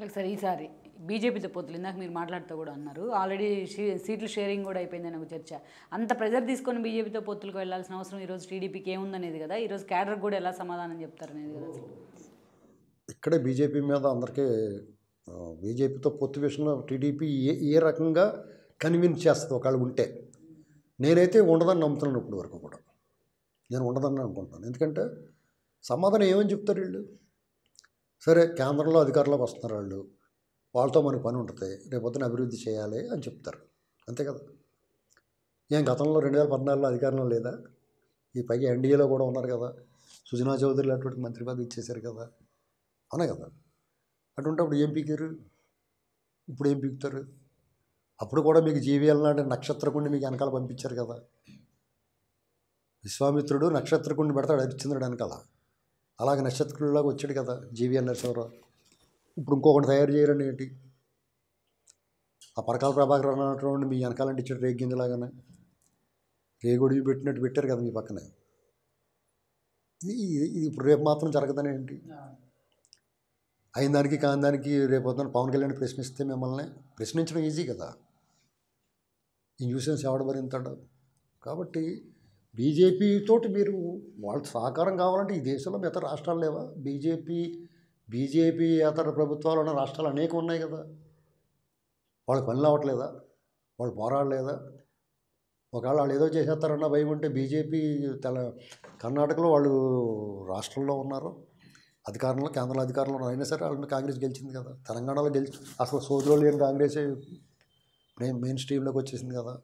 అలాగే సార్ ఈసారి బీజేపీతో పొత్తులు ఇందాక మీరు మాట్లాడుతూ కూడా అన్నారు ఆల్రెడీ సీట్లు షేరింగ్ కూడా అయిపోయిందని ఒక చర్చ. అంత ప్రెజర్ తీసుకొని బీజేపీతో పొత్తులకు వెళ్ళాల్సిన అవసరం ఈరోజు టీడీపీకి ఏముందనేది కదా, ఈరోజు క్యాడర్ కూడా ఎలా సమాధానం చెప్తారనేది కదా. ఇక్కడే బీజేపీ మీద అందరికీ బీజేపీతో పొత్తు విషయంలో టీడీపీ ఏ రకంగా కన్విన్స్ చేస్తుంది ఒకవేళ ఉంటే. నేనైతే ఉండదని నమ్ముతున్నాను. ఇప్పుడు వరకు కూడా నేను ఉండదని అనుకుంటున్నాను. ఎందుకంటే సమాధానం ఏమని చెప్తారు వీళ్ళు? సరే కేంద్రంలో అధికారంలోకి వస్తున్నారు వాళ్ళతో మనకు పని ఉంటుంది, రేపొద్దున అభివృద్ధి చేయాలి అని చెప్తారు, అంతే కదా. ఏం గతంలో 2014లో అధికారంలో లేదా? ఈ పైకి ఎన్డీఏలో కూడా ఉన్నారు కదా. సుజనా చౌదరి అటువంటి మంత్రి పదవి ఇచ్చేశారు కదా, అవునా కదా. అటువంటి అప్పుడు ఏం పీకారు, ఇప్పుడు ఏం పీకుతారు? అప్పుడు కూడా మీకు జీవీఎల్ నాటి నక్షత్రకుండి మీకు వెనకాల పంపించారు కదా. విశ్వామిత్రుడు నక్షత్రకుండి పెడతాడు హరిశ్చంద్రుడు వెనకాల, అలాగే నక్షత్రులాగా వచ్చాడు కదా జీవీఎల్ నరసింహరావు. ఇప్పుడు ఇంకొకటి తయారు చేయరని ఏంటి? ఆ పరకాల ప్రభాకర్ అన్నటువంటి మీ వెనకాలంటే ఇచ్చాడు రేగింజలాగానే, రేగొడివి పెట్టినట్టు పెట్టారు కదా మీ పక్కనే. ఇది ఇప్పుడు రేపు మాత్రం జరగదని ఏంటి? అయిన దానికి కాని దానికి రేపు పొద్దున పవన్ కళ్యాణ్ ప్రశ్నిస్తే మిమ్మల్ని ప్రశ్నించడం ఈజీ కదా. ఈ న్యూసెన్స్ ఎవడ భరింతాడు? కాబట్టి బీజేపీతోటి మీరు వాళ్ళ సహకారం కావాలంటే ఈ దేశంలో మిగతా రాష్ట్రాలు లేవా? బీజేపీ ఇతర ప్రభుత్వాలు ఉన్న రాష్ట్రాలు అనేకం ఉన్నాయి కదా. వాళ్ళకి పనులు అవ్వట్లేదా? వాళ్ళు పోరాడలేదా? ఒకవేళ వాళ్ళు ఏదో చేసేస్తారన్న భయం ఉంటే బీజేపీ కర్ణాటకలో వాళ్ళు రాష్ట్రంలో ఉన్నారు అధికారంలో, కేంద్రంలో అధికారంలో అయినా సరే వాళ్ళని కాంగ్రెస్ గెలిచింది కదా. తెలంగాణలో అసలు సోదరులు లేని కాంగ్రెసే మెయిన్ స్ట్రీమ్లోకి వచ్చేసింది కదా.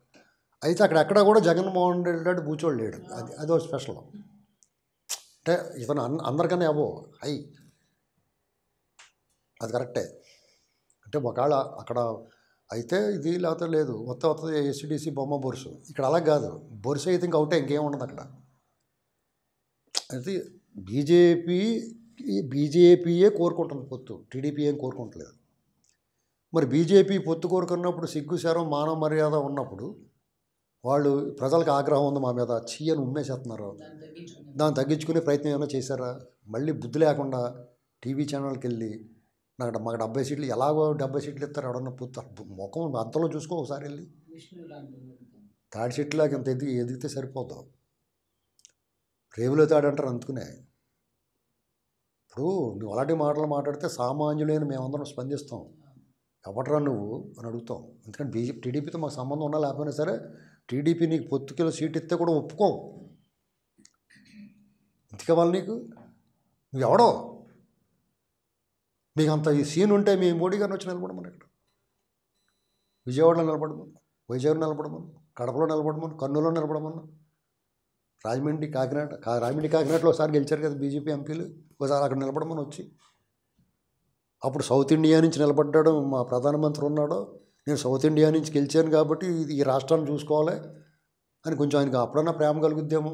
అయితే అక్కడెక్కడ కూడా జగన్మోహన్ రెడ్డి బూచోడు లేడు. అదో స్పెషల్. అంటే ఇతను అందరికన్నా అవ్వో అది కరెక్టే. అంటే ఒకవేళ అక్కడ అయితే ఇది లేకపోతే లేదు, వస్తుంది ఎస్సీడీసీ బొమ్మ బొరుసు. ఇక్కడ అలా కాదు, బొరుసు అయితే ఇంక అవుటే ఇంకేం ఉండదు అక్కడ. అయితే బీజేపీయే కోరుకుంటుంది పొత్తు, టీడీపీ ఏం కోరుకుంటలేదు. మరి బీజేపీ పొత్తు కోరుకున్నప్పుడు సిగ్గుశారం మానవ మర్యాద ఉన్నప్పుడు వాళ్ళు ప్రజలకు ఆగ్రహం ఉంది మా మీద చీయని ఉమ్మేసేస్తున్నారు, దాన్ని తగ్గించుకునే ప్రయత్నం ఏమైనా చేశారా? మళ్ళీ బుద్ధి లేకుండా టీవీ ఛానల్కి వెళ్ళి మాకు 70 సీట్లు, ఎలాగో 70 సీట్లు ఇస్తారు ఎవడన్నా పొత్తు ముఖం అంతలో చూసుకో ఒకసారి వెళ్ళి. తాడి చెట్టులాగా ఇంత ఎదిగితే సరిపోతాం, రేవులో తాడు అంటారు అందుకునే. ఇప్పుడు నువ్వు అలాంటి మాటలు మాట్లాడితే సామాన్యులైన మేమందరం స్పందిస్తాం, ఎవడరా నువ్వు అని అడుగుతాం. ఎందుకంటే టీడీపీతో మాకు సంబంధం ఉన్నా లేకపోయినా సరే టీడీపీ నీకు పొత్తుకిలో సీట్ ఇస్తే కూడా ఒప్పుకోవు. ఎందుకే వాళ్ళు నీకు నువ్వు ఎవడో? మీకు అంత ఈ సీన్ ఉంటే మీ మోడీ గారిని వచ్చి నిలబడమని, ఇక్కడ విజయవాడలో నిలబడమను, వైజాగ్లో నిలబడమను, కడపలో నిలబడమను, కర్నూలులో నిలబడమను, రాజమండ్రి కాకినాడలో ఒకసారి గెలిచారు కదా బీజేపీ ఎంపీలు, ఒకసారి అక్కడ నిలబడమని వచ్చి. అప్పుడు సౌత్ ఇండియా నుంచి నిలబడ్డాడు మా ప్రధానమంత్రి ఉన్నాడు, నేను సౌత్ ఇండియా నుంచి గెలిచాను కాబట్టి ఈ రాష్ట్రాన్ని చూసుకోవాలి అని కొంచెం ఆయనకు అప్పుడన్నా ప్రేమ కలుగుద్దేమో.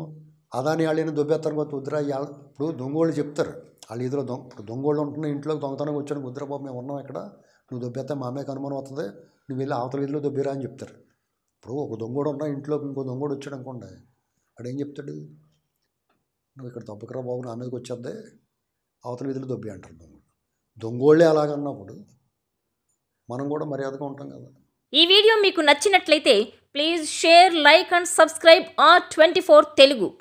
అదాని వాళ్ళని దొబ్బేస్తాను కొత్త వద్దురా. ఇప్పుడు దొంగోళ్ళు చెప్తారు వాళ్ళు ఇదిలో ఇప్పుడు దొంగోళ్ళు ఉంటున్న ఇంట్లోకి దొంగతనంగా వచ్చాను, వద్దురాబాబు మేము ఉన్నాం ఇక్కడ, నువ్వు దొబ్బేస్తే మా అమ్మకి అనుమానం వస్తుంది, నువ్వు వెళ్ళి అవతల వీధిలో దొబ్బిరా అని చెప్తారు. ఇప్పుడు ఒక దొంగోడు ఉన్నా ఇంట్లోకి ఇంకో దొంగోడు వచ్చాడు అనుకోండి, అడేం చెప్తాడు? నువ్వు ఇక్కడ దొబ్బకరా బాబు, నా మీదకి వచ్చేద్దే, అవతల వీధిలో దొబ్బి అంటారు దొంగోళ్ళే అలాగన్నప్పుడు మనం కూడా మర్యాదగా ఉంటాం కదా. ఈ వీడియో మీకు నచ్చినట్లయితే please share, like and subscribe R24 Telugu.